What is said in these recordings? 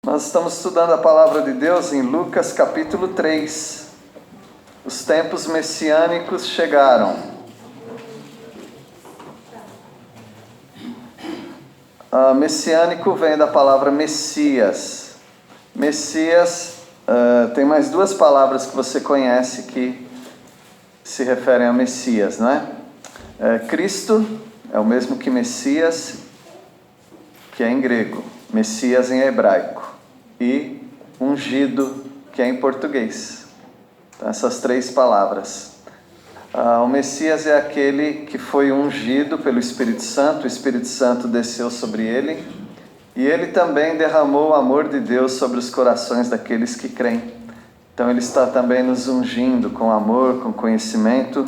Nós estamos estudando a palavra de Deus em Lucas capítulo 3. Os tempos messiânicos chegaram. Messiânico vem da palavra Messias. Messias, tem mais duas palavras que você conhece que se referem a Messias, não é? Cristo é o mesmo que Messias, que é em grego. Messias em hebraico. E ungido, que é em português. Então, essas três palavras. O Messias é aquele que foi ungido pelo Espírito Santo. O Espírito Santo desceu sobre ele. E ele também derramou o amor de Deus sobre os corações daqueles que creem. Então ele está também nos ungindo com amor, com conhecimento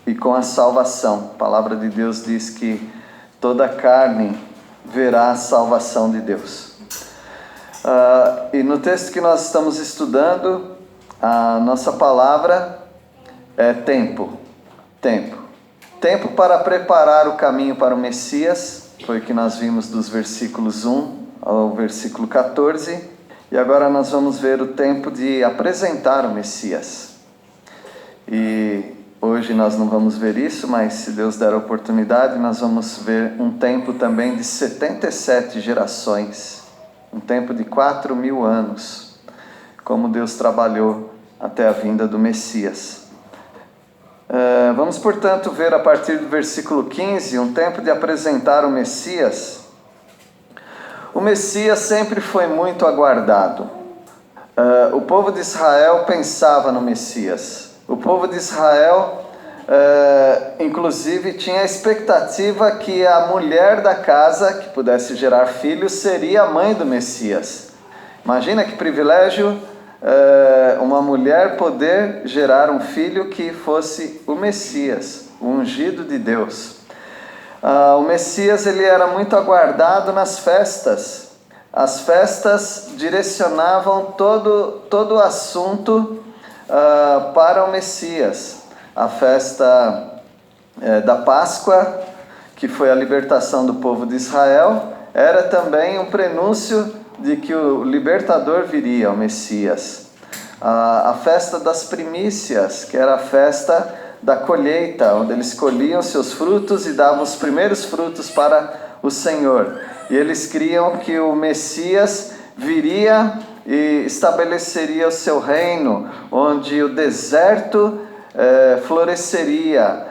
e com a salvação. A palavra de Deus diz que toda carne verá a salvação de Deus. E no texto que nós estamos estudando, a nossa palavra é tempo. Tempo para preparar o caminho para o Messias, foi o que nós vimos dos versículos 1 ao versículo 14. E agora nós vamos ver o tempo de apresentar o Messias. E hoje nós não vamos ver isso, mas se Deus der a oportunidade, nós vamos ver um tempo também de 77 gerações. Um tempo de 4.000 anos. Como Deus trabalhou até a vinda do Messias. Vamos, portanto, ver a partir do versículo 15, um tempo de apresentar o Messias. O Messias sempre foi muito aguardado. O povo de Israel pensava no Messias. O povo de Israel, inclusive, tinha a expectativa que a mulher da casa, que pudesse gerar filhos, seria a mãe do Messias. Imagina que privilégio uma mulher poder gerar um filho que fosse o Messias, o ungido de Deus. O Messias ele era muito aguardado nas festas. As festas direcionavam todo o assunto para o Messias. A festa da Páscoa, que foi a libertação do povo de Israel, era também um prenúncio de que o libertador viria, o Messias. A festa das primícias, que era a festa da colheita, onde eles colhiam seus frutos e davam os primeiros frutos para o Senhor. E eles criam que o Messias viria e estabeleceria o seu reino, onde o deserto floresceria,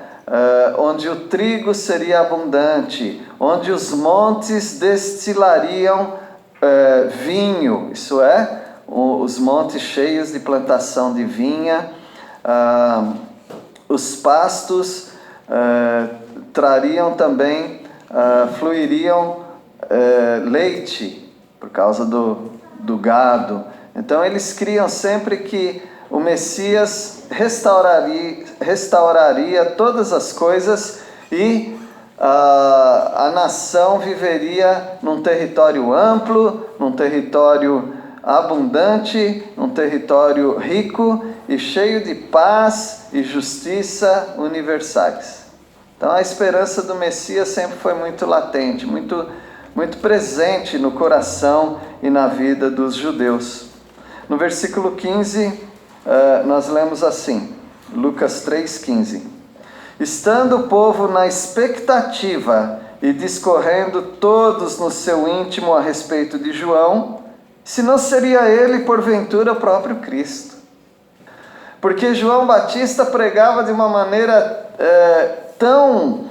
onde o trigo seria abundante, onde os montes destilariam vinho, isso é, os montes cheios de plantação de vinha, os pastos trariam também, fluiriam leite, por causa do gado. Então eles criam sempre que o Messias restauraria todas as coisas e a nação viveria num território amplo, num território abundante, num território rico e cheio de paz e justiça universais. Então a esperança do Messias sempre foi muito latente, muito presente no coração e na vida dos judeus. No versículo 15, nós lemos assim, Lucas 3,15. Estando o povo na expectativa e discorrendo todos no seu íntimo a respeito de João, se não seria ele, porventura, o próprio Cristo. Porque João Batista pregava de uma maneira tão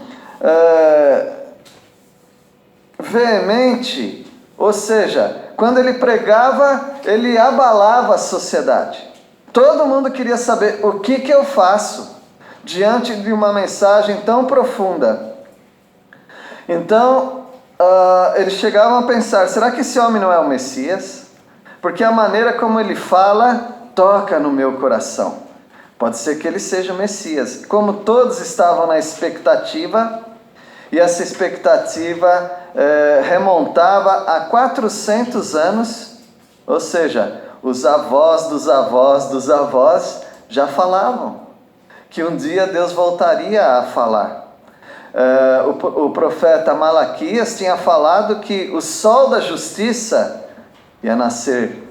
veemente, ou seja, quando ele pregava, ele abalava a sociedade. Todo mundo queria saber o que eu faço diante de uma mensagem tão profunda. Então, eles chegavam a pensar, será que esse homem não é o Messias? Porque a maneira como ele fala toca no meu coração. Pode ser que ele seja o Messias. Como todos estavam na expectativa, e essa expectativa remontava a 400 anos, ou seja, os avós dos avós dos avós já falavam que um dia Deus voltaria a falar. O profeta Malaquias tinha falado que o sol da justiça ia nascer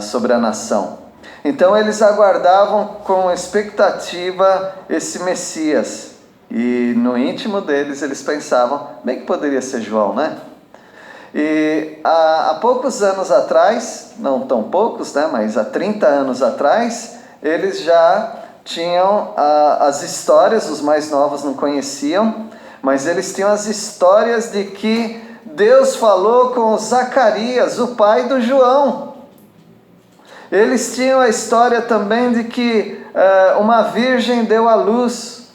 sobre a nação. Então eles aguardavam com expectativa esse Messias. E no íntimo deles eles pensavam, bem que poderia ser João, né? E há poucos anos atrás, não tão poucos, né? Mas há 30 anos atrás, eles já tinham as histórias, os mais novos não conheciam, mas eles tinham as histórias de que Deus falou com Zacarias, o pai do João. Eles tinham a história também de que uma virgem deu à luz,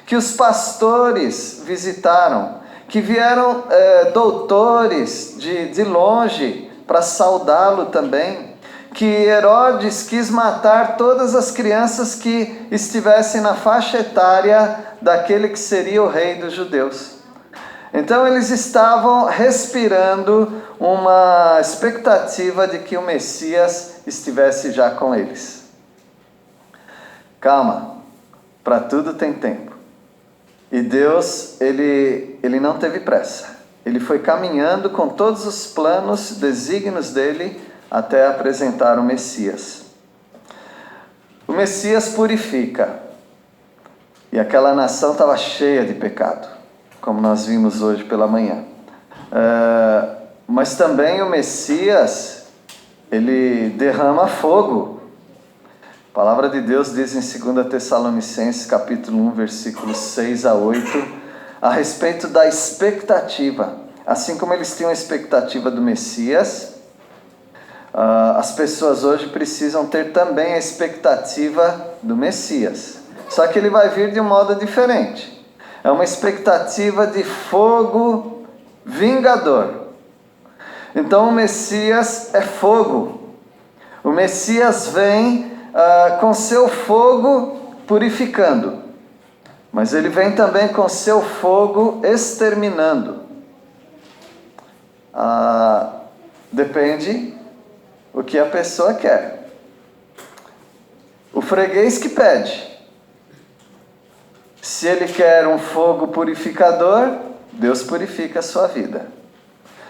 que os pastores visitaram, que vieram doutores de longe para saudá-lo também, que Herodes quis matar todas as crianças que estivessem na faixa etária daquele que seria o rei dos judeus. Então eles estavam respirando uma expectativa de que o Messias estivesse já com eles. Calma, para tudo tem tempo. E Deus, ele não teve pressa. Ele foi caminhando com todos os planos, desígnios dele, até apresentar o Messias. O Messias purifica. E aquela nação estava cheia de pecado, como nós vimos hoje pela manhã. Mas também o Messias, ele derrama fogo. A palavra de Deus diz em 2 Tessalonicenses, capítulo 1, versículos 6 a 8, a respeito da expectativa. Assim como eles tinham a expectativa do Messias, as pessoas hoje precisam ter também a expectativa do Messias. Só que ele vai vir de um modo diferente. É uma expectativa de fogo vingador. Então o Messias é fogo. O Messias vem com seu fogo purificando. Mas ele vem também com seu fogo exterminando. Depende o que a pessoa quer. O freguês que pede. Se ele quer um fogo purificador, Deus purifica a sua vida.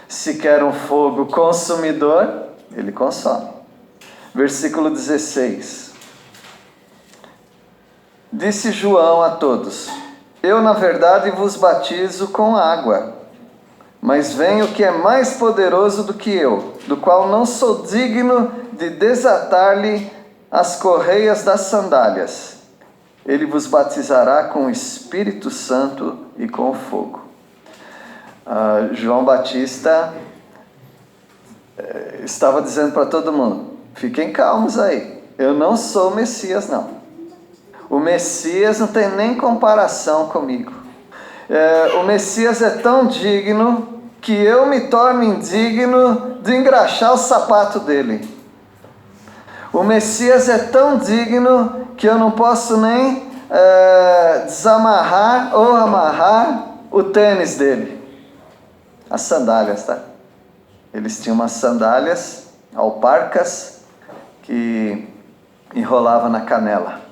Se quer um fogo consumidor, ele consome. Versículo 16. Disse João a todos: eu, na verdade, vos batizo com água, mas vem o que é mais poderoso do que eu, do qual não sou digno de desatar-lhe as correias das sandálias. Ele vos batizará com o Espírito Santo e com o fogo. João Batista estava dizendo para todo mundo: fiquem calmos aí, eu não sou o Messias não. O Messias não tem nem comparação comigo. O Messias é tão digno que eu me torno indigno de engraxar o sapato dele. O Messias é tão digno que eu não posso nem desamarrar ou amarrar o tênis dele. As sandálias, tá? Eles tinham umas sandálias alparcas que enrolava na canela.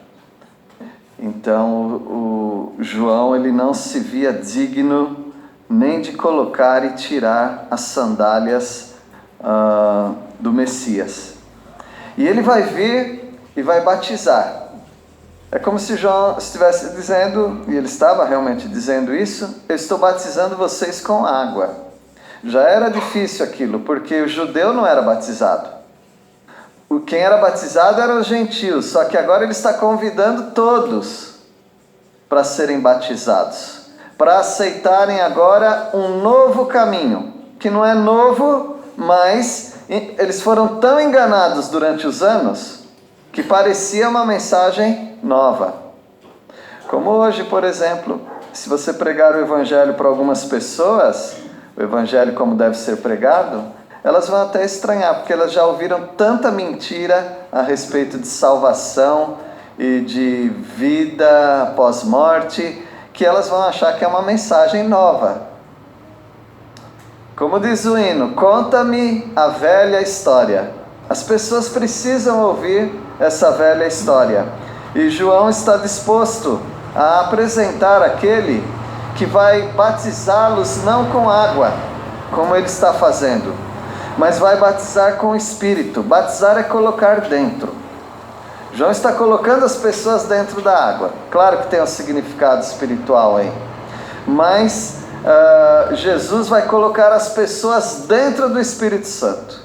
Então o João, ele não se via digno nem de colocar e tirar as sandálias do Messias. E ele vai vir e vai batizar. É como se João estivesse dizendo, e ele estava realmente dizendo isso: eu estou batizando vocês com água. Já era difícil aquilo, porque o judeu não era batizado. Quem era batizado eram os gentios, só que agora ele está convidando todos para serem batizados, para aceitarem agora um novo caminho, que não é novo, mas eles foram tão enganados durante os anos que parecia uma mensagem nova. Como hoje, por exemplo, se você pregar o Evangelho para algumas pessoas, o Evangelho como deve ser pregado, elas vão até estranhar, porque elas já ouviram tanta mentira a respeito de salvação e de vida após morte, que elas vão achar que é uma mensagem nova. Como diz o hino, conta-me a velha história. As pessoas precisam ouvir essa velha história. E João está disposto a apresentar aquele que vai batizá-los não com água, como ele está fazendo, mas vai batizar com o Espírito. Batizar é colocar dentro. João está colocando as pessoas dentro da água. Claro que tem um significado espiritual aí, mas Jesus vai colocar as pessoas dentro do Espírito Santo.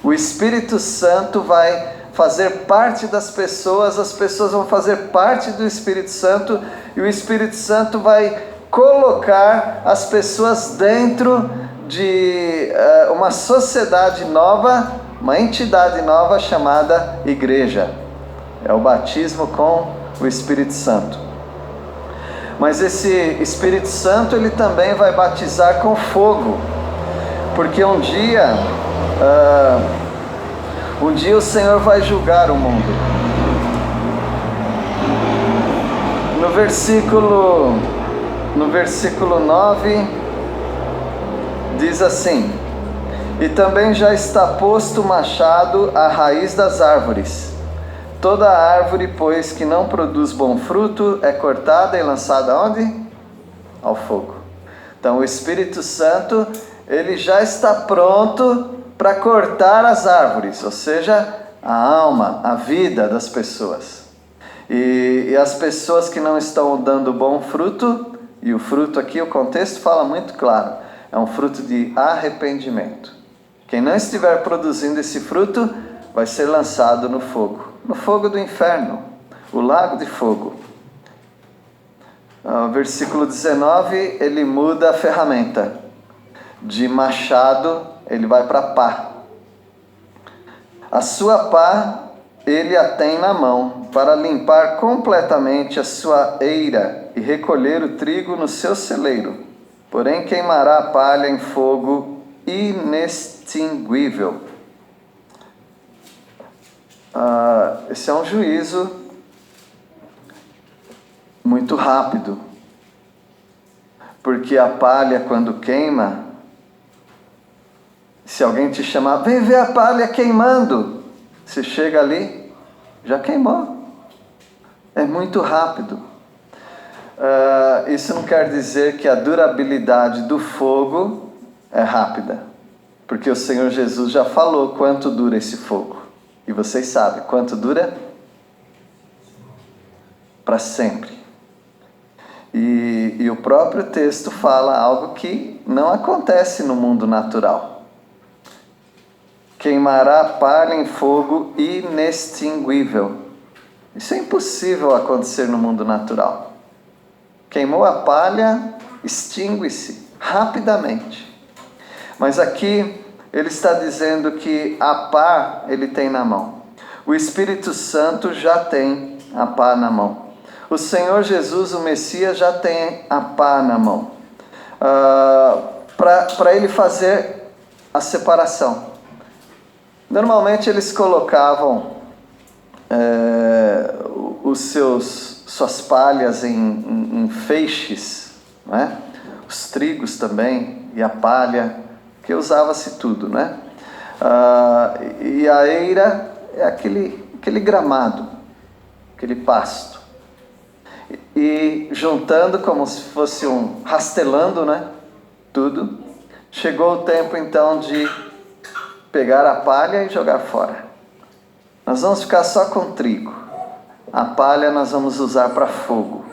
O Espírito Santo vai fazer parte das pessoas, as pessoas vão fazer parte do Espírito Santo, e o Espírito Santo vai colocar as pessoas dentro de uma sociedade nova, uma entidade nova chamada igreja. É o batismo com o Espírito Santo. Mas esse Espírito Santo, ele também vai batizar com fogo, porque um dia o Senhor vai julgar o mundo. No versículo 9, diz assim: e também já está posto o machado à raiz das árvores. Toda árvore, pois, que não produz bom fruto, é cortada e lançada onde? Ao fogo. Então o Espírito Santo, ele já está pronto para cortar as árvores, ou seja, a alma, a vida das pessoas. E as pessoas que não estão dando bom fruto, e o fruto aqui, o contexto fala muito claro, é um fruto de arrependimento. Quem não estiver produzindo esse fruto, vai ser lançado no fogo do inferno, o lago de fogo. Versículo 19, ele muda a ferramenta. De machado, ele vai para pá. A sua pá, ele a tem na mão, para limpar completamente a sua eira e recolher o trigo no seu celeiro. Porém, queimará a palha em fogo inextinguível. Esse é um juízo muito rápido, porque a palha, quando queima, se alguém te chamar, vem ver a palha queimando, você chega ali, já queimou. É muito rápido. Isso não quer dizer que a durabilidade do fogo é rápida, porque o Senhor Jesus já falou quanto dura esse fogo. E vocês sabem quanto dura? Para sempre. E o próprio texto fala algo que não acontece no mundo natural. Queimará a palha em fogo inextinguível. Isso é impossível acontecer no mundo natural. Queimou a palha, extingue-se rapidamente. Mas aqui ele está dizendo que a pá ele tem na mão. O Espírito Santo já tem a pá na mão. O Senhor Jesus, o Messias, já tem a pá na mão. Para ele fazer a separação. Normalmente eles colocavam suas palhas em feixes, não é? Os trigos também, e a palha, que usava-se tudo, né? E a eira é aquele gramado, aquele pasto. E juntando como se fosse rastelando, né? Tudo. Chegou o tempo então de pegar a palha e jogar fora. Nós vamos ficar só com trigo. A palha nós vamos usar para fogo.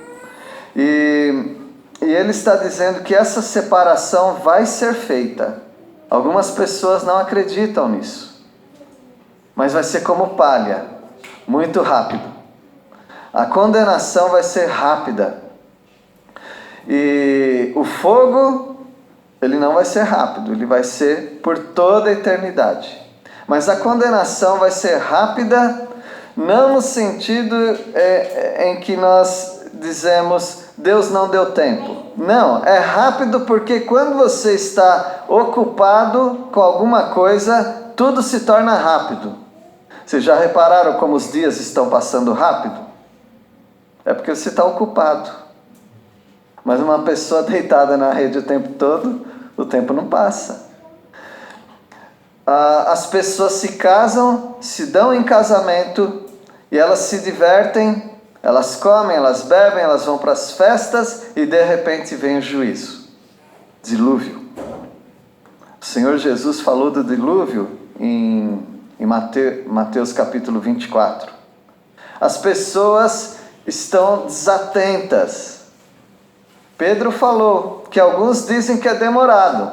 E ele está dizendo que essa separação vai ser feita. Algumas pessoas não acreditam nisso. Mas vai ser como palha, muito rápido. A condenação vai ser rápida. E o fogo, ele não vai ser rápido, ele vai ser por toda a eternidade. Mas a condenação vai ser rápida, não no sentido em que nós dizemos, Deus não deu tempo. Não, é rápido porque quando você está ocupado com alguma coisa, tudo se torna rápido. Vocês já repararam como os dias estão passando rápido? É porque você está ocupado. Mas uma pessoa deitada na rede o tempo todo, o tempo não passa. As pessoas se casam, se dão em casamento e elas se divertem, elas comem, elas bebem, elas vão para as festas e de repente vem o juízo, dilúvio. O Senhor Jesus falou do dilúvio em Mateus capítulo 24. As pessoas estão desatentas. Pedro falou que alguns dizem que é demorado,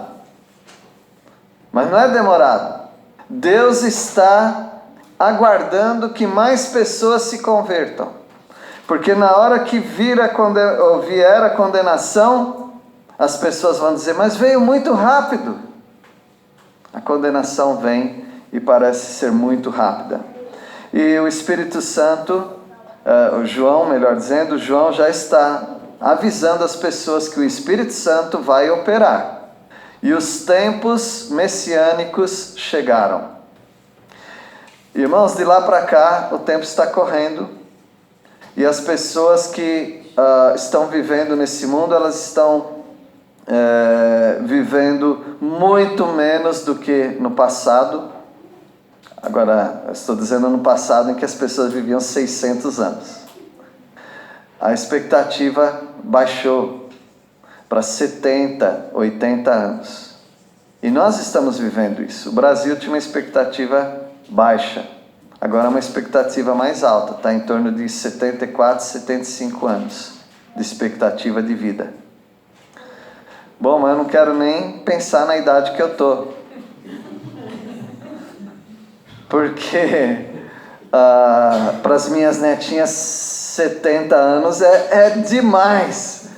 mas não é demorado. Deus está aguardando que mais pessoas se convertam, porque na hora que vier a condenação, as pessoas vão dizer, mas veio muito rápido. A condenação vem e parece ser muito rápida. E o Espírito Santo, João já está avisando as pessoas que o Espírito Santo vai operar. E os tempos messiânicos chegaram. Irmãos, de lá para cá, o tempo está correndo. E as pessoas que estão vivendo nesse mundo, elas estão vivendo muito menos do que no passado. Agora, eu estou dizendo no passado em que as pessoas viviam 600 anos. A expectativa baixou para 70, 80 anos. E nós estamos vivendo isso. O Brasil tinha uma expectativa baixa. Agora é uma expectativa mais alta. Está em torno de 74, 75 anos de expectativa de vida. Bom, mas eu não quero nem pensar na idade que eu estou. Porque para as minhas netinhas 70 anos é demais.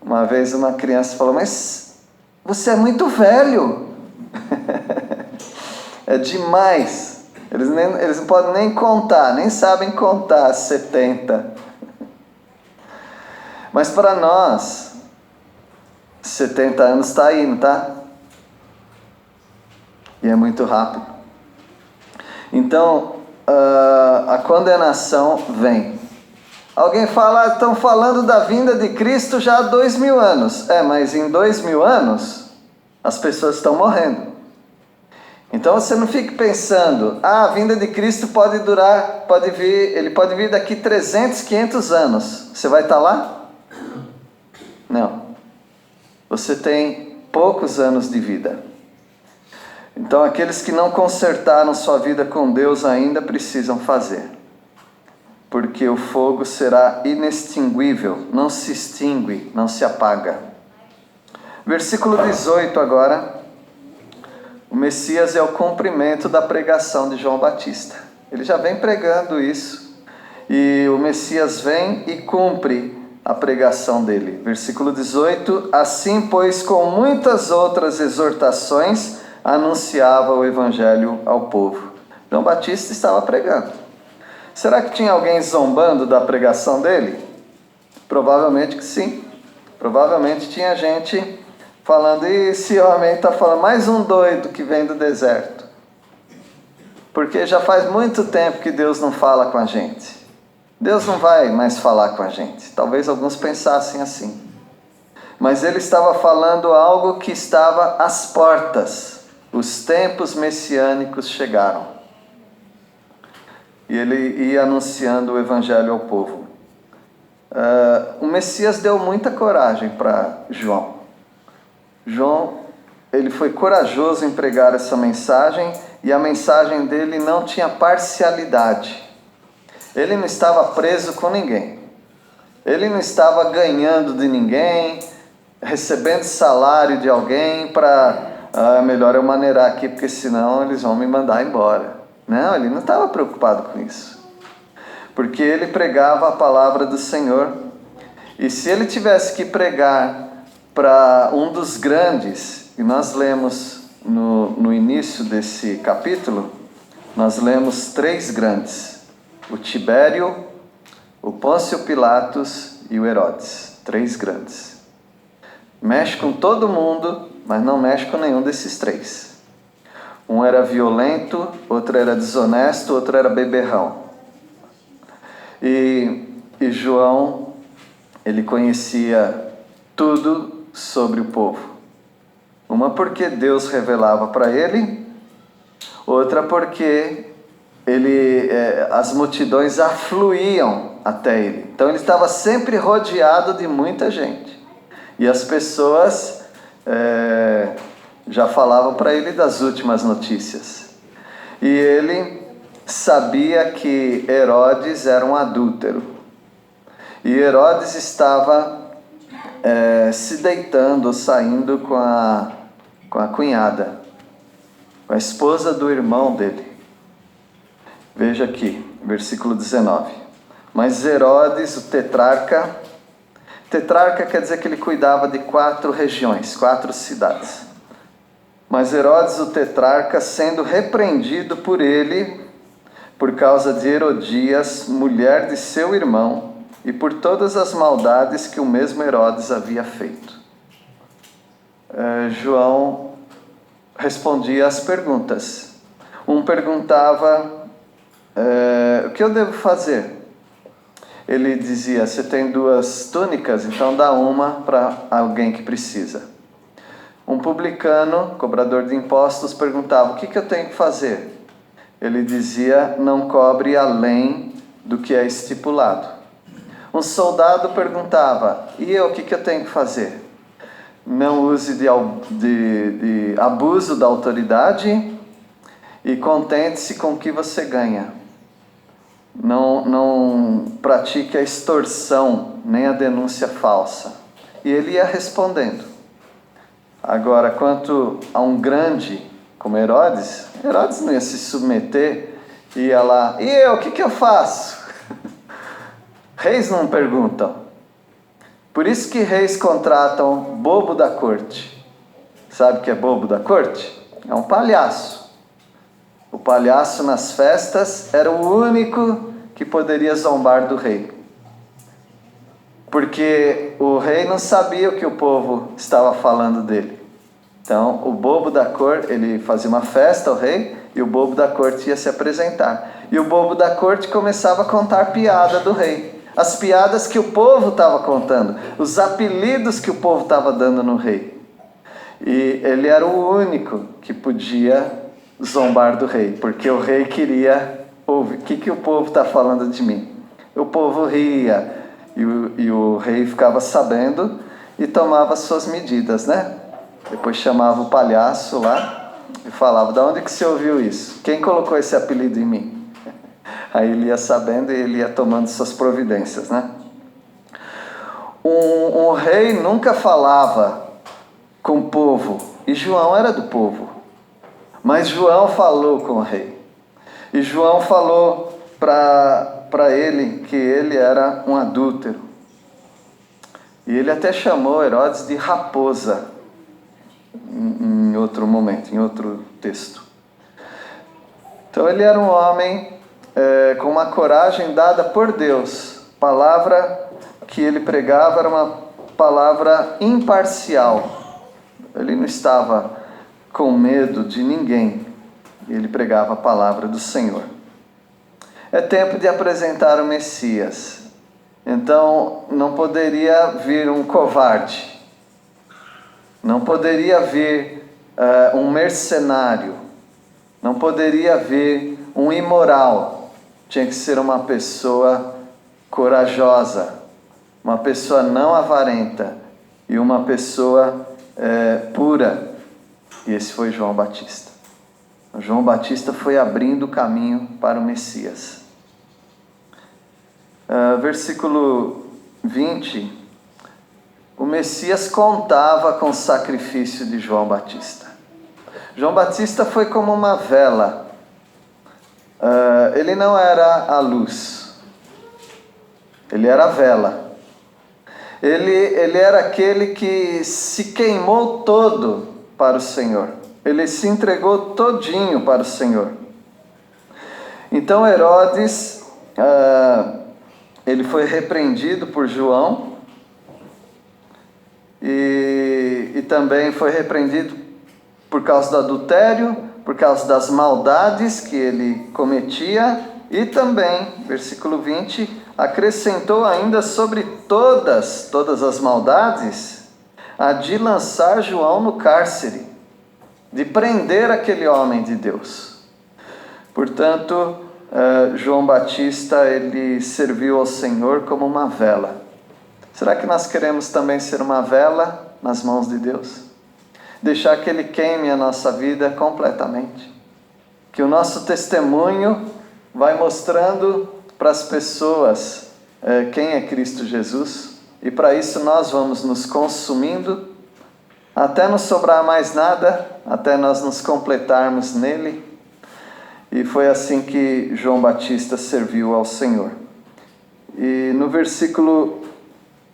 Uma vez uma criança falou, mas você é muito velho. É demais. Eles não podem nem contar, nem sabem contar 70. Mas para nós, 70 anos está aí, não está? E é muito rápido. Então, a condenação vem. Alguém fala, estão falando da vinda de Cristo já há 2000 anos. Mas em 2000 anos, as pessoas estão morrendo. Então você não fique pensando, a vinda de Cristo ele pode vir daqui 300, 500 anos. Você vai estar lá? Não. Você tem poucos anos de vida. Então aqueles que não consertaram sua vida com Deus ainda precisam fazer. Porque o fogo será inextinguível, não se extingue, não se apaga. Versículo 18 agora. O Messias é o cumprimento da pregação de João Batista. Ele já vem pregando isso. E o Messias vem e cumpre a pregação dele. Versículo 18. Assim, pois, com muitas outras exortações, anunciava o Evangelho ao povo. João Batista estava pregando. Será que tinha alguém zombando da pregação dele? Provavelmente que sim. Provavelmente tinha gente falando, e esse homem está falando, mais um doido que vem do deserto. Porque já faz muito tempo que Deus não fala com a gente. Deus não vai mais falar com a gente. Talvez alguns pensassem assim. Mas ele estava falando algo que estava às portas. Os tempos messiânicos chegaram. E ele ia anunciando o Evangelho ao povo. O Messias deu muita coragem para João. João, ele foi corajoso em pregar essa mensagem, e a mensagem dele não tinha parcialidade. Ele não estava preso com ninguém. Ele não estava ganhando de ninguém, recebendo salário de alguém para, melhor eu maneirar aqui, porque senão eles vão me mandar embora. Não, ele não estava preocupado com isso. Porque ele pregava a palavra do Senhor. E se ele tivesse que pregar para um dos grandes, e nós lemos no início desse capítulo, nós lemos 3 grandes: o Tibério, o Pôncio Pilatos e o Herodes. 3 grandes. Mexe com todo mundo, mas não mexe com nenhum desses 3. Um era violento, outro era desonesto, outro era beberrão. E João, ele conhecia tudo sobre o povo. Uma porque Deus revelava para ele, outra porque as multidões afluíam até ele. Então ele estava sempre rodeado de muita gente. E as pessoas já falavam para ele das últimas notícias. E ele sabia que Herodes era um adúltero. E Herodes estava se deitando, saindo com a cunhada, com a esposa do irmão dele. Veja aqui, versículo 19. Mas Herodes, o tetrarca quer dizer que ele cuidava de 4 regiões, 4 cidades. Mas Herodes, o tetrarca, sendo repreendido por ele, por causa de Herodias, mulher de seu irmão, e por todas as maldades que o mesmo Herodes havia feito. João respondia às perguntas. Um perguntava, o que eu devo fazer? Ele dizia, você tem 2 túnicas, então dá uma para alguém que precisa. Um publicano, cobrador de impostos, perguntava, o que eu tenho que fazer? Ele dizia, não cobre além do que é estipulado. Um soldado perguntava, e eu, o que eu tenho que fazer? Não use de abuso da autoridade e contente-se com o que você ganha. Não pratique a extorsão, nem a denúncia falsa. E ele ia respondendo. Agora, quanto a um grande como Herodes não ia se submeter, ia lá, e eu, o que eu faço? Reis não perguntam. Por isso que reis contratam bobo da corte. Sabe o que é bobo da corte? É um palhaço. O palhaço nas festas era o único que poderia zombar do rei. Porque o rei não sabia o que o povo estava falando dele. Então, o bobo da corte, ele fazia uma festa ao rei, e o bobo da corte ia se apresentar. E o bobo da corte começava a contar piada do rei. As piadas que o povo estava contando, os apelidos que o povo estava dando no rei. E ele era o único que podia zombar do rei, porque o rei queria ouvir, o que o povo está falando de mim? O povo ria, e o rei ficava sabendo e tomava suas medidas, né? Depois chamava o palhaço lá e falava, de onde que você ouviu isso? Quem colocou esse apelido em mim? Aí ele ia sabendo e ele ia tomando suas providências, né? Um rei nunca falava com o povo, e João era do povo. Mas João falou com o rei. E João falou para ele que ele era um adúltero. E ele até chamou Herodes de raposa, em outro momento, em outro texto. Então ele era um homem com uma coragem dada por Deus. A palavra que ele pregava era uma palavra imparcial. Ele não estava com medo de ninguém. Ele pregava a palavra do Senhor. É tempo de apresentar o Messias. Então não poderia vir um covarde. Não poderia vir um mercenário. Não poderia vir um imoral. Tinha que ser uma pessoa corajosa, uma pessoa não avarenta e uma pessoa pura. E esse foi João Batista. João Batista foi abrindo o caminho para o Messias. Versículo 20. O Messias contava com o sacrifício de João Batista. João Batista foi como uma vela. Ele não era a luz. Ele era a vela. Ele era aquele que se queimou todo para o Senhor. Ele se entregou todinho para o Senhor. Então Herodes, ele foi repreendido por João. E também foi repreendido por causa do adultério, por causa das maldades que ele cometia. E também, versículo 20, acrescentou ainda sobre todas as maldades, a de lançar João no cárcere, de prender aquele homem de Deus. Portanto, João Batista, ele serviu ao Senhor como uma vela. Será que nós queremos também ser uma vela nas mãos de Deus? deixar que Ele queime a nossa vida completamente. Que o nosso testemunho vai mostrando para as pessoas quem é Cristo Jesus. E para isso nós vamos nos consumindo, até não sobrar mais nada, até nós nos completarmos nele. E foi assim que João Batista serviu ao Senhor. E no versículo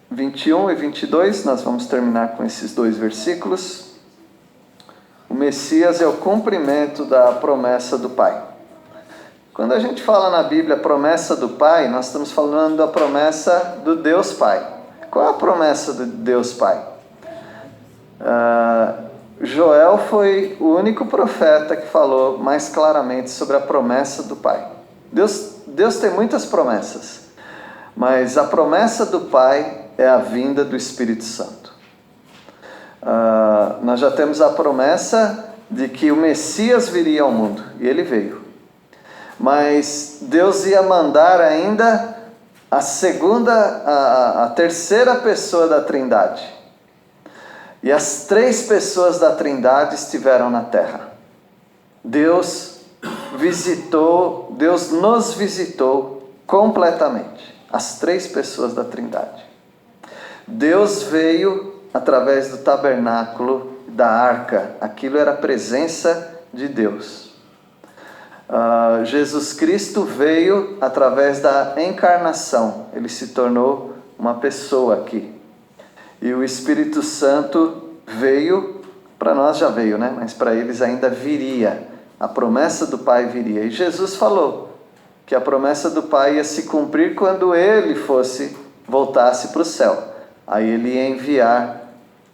21 e 22, nós vamos terminar com esses dois versículos. O Messias é o cumprimento da promessa do Pai. Quando a gente fala na Bíblia promessa do Pai, nós estamos falando da promessa do Deus Pai. Qual é a promessa do Deus Pai? Joel foi o único profeta que falou mais claramente sobre a promessa do Pai. Deus tem muitas promessas, mas a promessa do Pai é a vinda do Espírito Santo. Nós já temos a promessa de que o Messias viria ao mundo, e ele veio. Mas Deus ia mandar ainda a terceira pessoa da Trindade. E as três pessoas da Trindade estiveram na terra. Deus nos visitou completamente. As três pessoas da Trindade. Deus veio através do tabernáculo, da arca. Aquilo era a presença de Deus. Jesus Cristo veio através da encarnação. Ele se tornou uma pessoa aqui. E o Espírito Santo veio, para nós já veio, né? Mas para eles ainda viria. A promessa do Pai viria. E Jesus falou que a promessa do Pai ia se cumprir quando ele voltasse para o céu. Aí ele ia enviar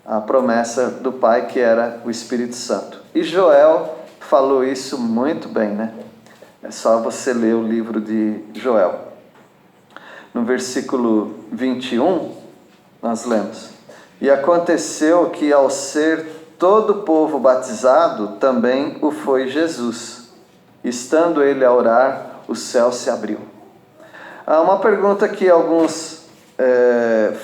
a promessa do Pai, que era o Espírito Santo. E Joel falou isso muito bem, né? É só você ler o livro de Joel. No versículo 21, nós lemos: E aconteceu que ao ser todo o povo batizado, também o foi Jesus. Estando ele a orar, o céu se abriu. Há uma pergunta que alguns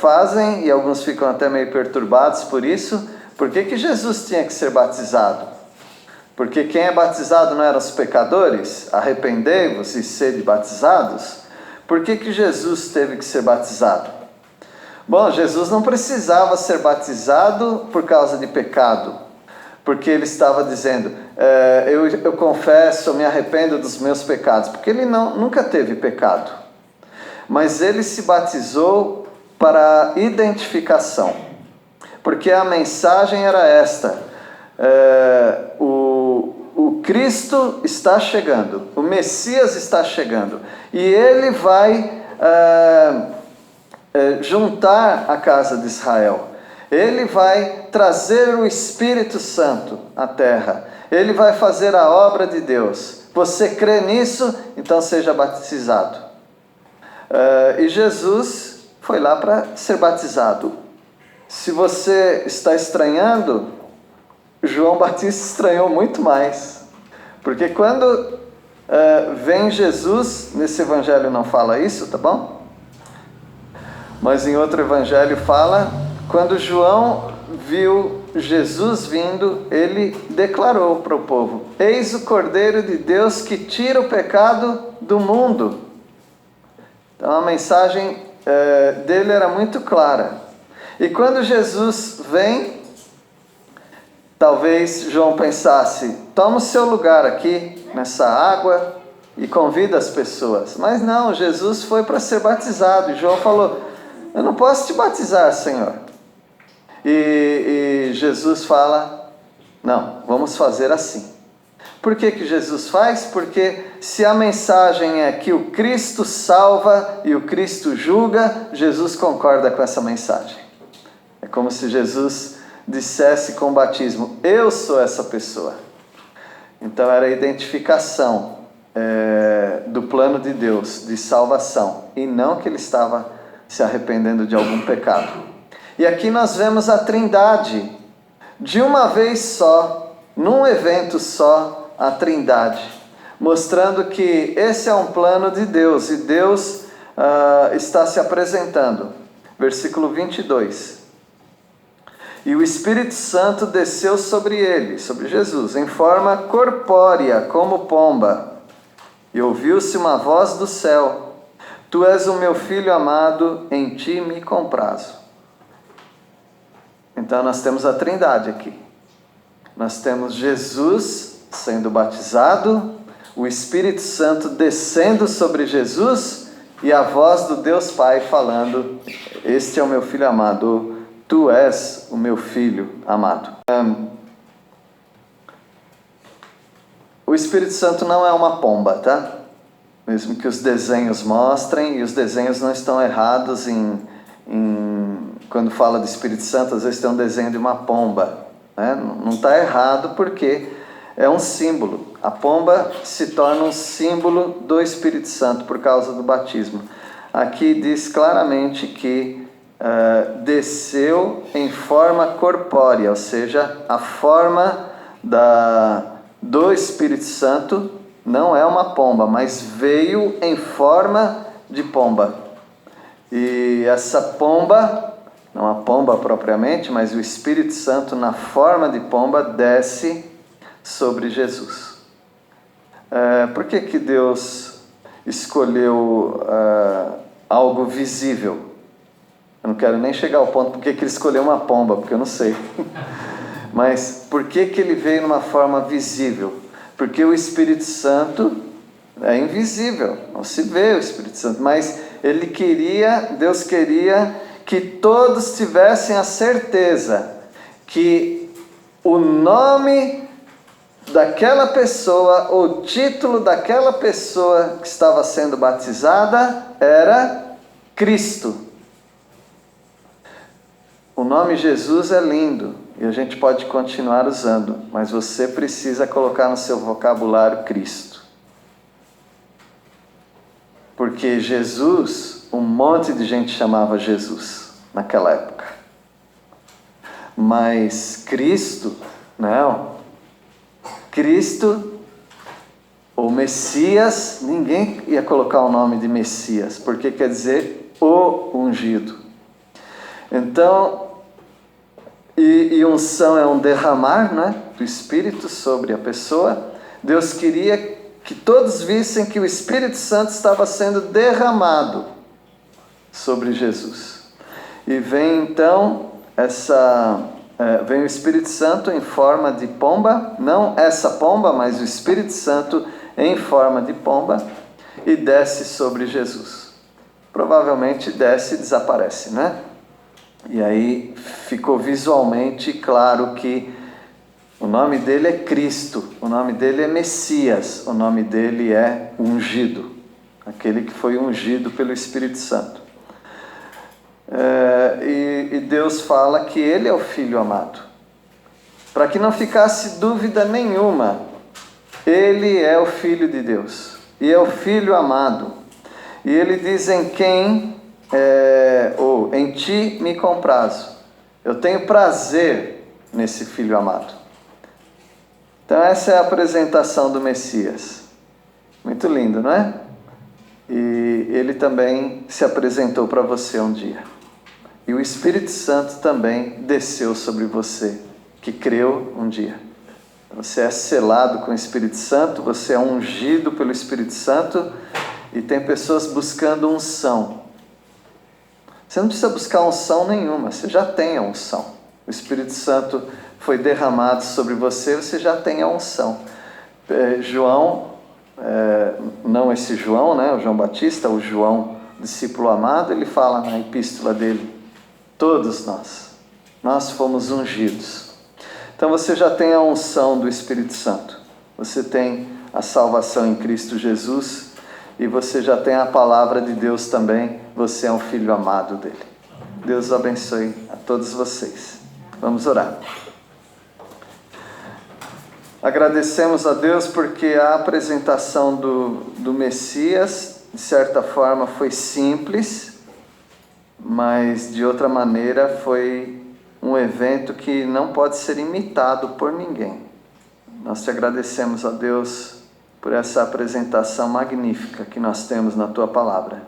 fazem, e alguns ficam até meio perturbados por isso: por que Jesus tinha que ser batizado? Porque quem é batizado não eram os pecadores? Arrependei-vos e sede batizados? Por que Jesus teve que ser batizado? Bom, Jesus não precisava ser batizado por causa de pecado, porque ele estava dizendo, eu confesso, eu me arrependo dos meus pecados, porque ele nunca teve pecado. Mas ele se batizou para identificação, porque a mensagem era esta: o Cristo está chegando, o Messias está chegando, e ele vai juntar a casa de Israel. Ele vai trazer o Espírito Santo à terra. Ele vai fazer a obra de Deus. Você crê nisso? Então seja batizado. E Jesus foi lá para ser batizado. Se você está estranhando, João Batista estranhou muito mais. Porque quando vem Jesus, nesse evangelho não fala isso, tá bom? Mas em outro evangelho fala, quando João viu Jesus vindo, ele declarou para o povo: Eis o Cordeiro de Deus que tira o pecado do mundo. Então a mensagem dele era muito clara. E quando Jesus vem, talvez João pensasse: toma o seu lugar aqui, nessa água, e convida as pessoas. Mas não, Jesus foi para ser batizado. E João falou: eu não posso te batizar, Senhor. E Jesus fala: não, vamos fazer assim. Por que Jesus faz? Porque se a mensagem é que o Cristo salva e o Cristo julga, Jesus concorda com essa mensagem. É como se Jesus dissesse com o batismo: eu sou essa pessoa. Então era a identificação do plano de Deus de salvação, e não que ele estava se arrependendo de algum pecado. E aqui nós vemos a Trindade, de uma vez só, num evento só, a Trindade, mostrando que esse é um plano de Deus, e Deus está se apresentando. Versículo 22. E o Espírito Santo desceu sobre ele, sobre Jesus, em forma corpórea, como pomba. E ouviu-se uma voz do céu: Tu és o meu filho amado, em ti me comprazo. Então nós temos a Trindade aqui. Nós temos Jesus sendo batizado, o Espírito Santo descendo sobre Jesus e a voz do Deus Pai falando: Este é o meu filho amado, tu és o meu filho amado. O Espírito Santo não é uma pomba, tá? Mesmo que os desenhos mostrem, e os desenhos não estão errados quando fala do Espírito Santo, às vezes tem um desenho de uma pomba, né? Não está errado porque é um símbolo. A pomba se torna um símbolo do Espírito Santo por causa do batismo. Aqui diz claramente que desceu em forma corpórea, ou seja, a forma do Espírito Santo não é uma pomba, mas veio em forma de pomba. E essa pomba, não a pomba propriamente, mas o Espírito Santo na forma de pomba desce sobre Jesus. Por que Deus escolheu algo visível? Eu não quero nem chegar ao ponto porque Ele escolheu uma pomba, porque eu não sei. Mas por que Ele veio numa forma visível? Porque o Espírito Santo é invisível, não se vê o Espírito Santo, mas Deus queria que todos tivessem a certeza que o nome daquela pessoa, o título daquela pessoa que estava sendo batizada era Cristo. O nome Jesus é lindo e a gente pode continuar usando, mas você precisa colocar no seu vocabulário Cristo. Porque Jesus, um monte de gente chamava Jesus naquela época. Mas Cristo, não. Cristo, ou Messias, ninguém ia colocar o nome de Messias, porque quer dizer o ungido. Então, e unção é um derramar, né, do Espírito sobre a pessoa. Deus queria que todos vissem que o Espírito Santo estava sendo derramado sobre Jesus. E vem então vem o Espírito Santo em forma de pomba, não essa pomba, mas o Espírito Santo em forma de pomba, e desce sobre Jesus. Provavelmente desce e desaparece, né? E aí ficou visualmente claro que o nome dele é Cristo, o nome dele é Messias, o nome dele é ungido, aquele que foi ungido pelo Espírito Santo. E Deus fala que ele é o Filho amado. Para que não ficasse dúvida nenhuma, ele é o Filho de Deus e é o Filho amado. E ele diz: em ti me comprazo. Eu tenho prazer nesse Filho amado. Então essa é a apresentação do Messias. Muito lindo, não é? E ele também se apresentou para você um dia. E o Espírito Santo também desceu sobre você, que creu um dia. Você é selado com o Espírito Santo, você é ungido pelo Espírito Santo, e tem pessoas buscando unção. Você não precisa buscar unção nenhuma, você já tem a unção. O Espírito Santo foi derramado sobre você, você já tem a unção. João, não esse João, né, o João Batista, o João, discípulo amado, ele fala na epístola dele: todos nós fomos ungidos. Então você já tem a unção do Espírito Santo, você tem a salvação em Cristo Jesus, e você já tem a palavra de Deus também, você é um filho amado dele. Deus abençoe a todos vocês. Vamos orar. Agradecemos a Deus porque a apresentação do Messias, de certa forma, foi simples, mas de outra maneira foi um evento que não pode ser imitado por ninguém. Nós te agradecemos, a Deus, por essa apresentação magnífica que nós temos na Tua Palavra.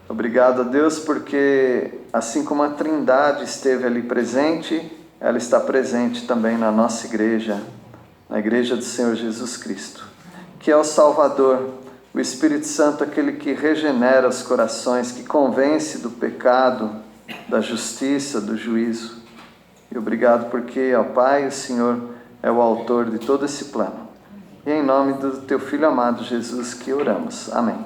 Obrigado, a Deus, porque assim como a Trindade esteve ali presente, ela está presente também na nossa igreja, na igreja do Senhor Jesus Cristo, que é o Salvador, o Espírito Santo, aquele que regenera os corações, que convence do pecado, da justiça, do juízo. E obrigado porque, ó Pai, o Senhor é o autor de todo esse plano. E é em nome do Teu Filho amado Jesus que oramos. Amém.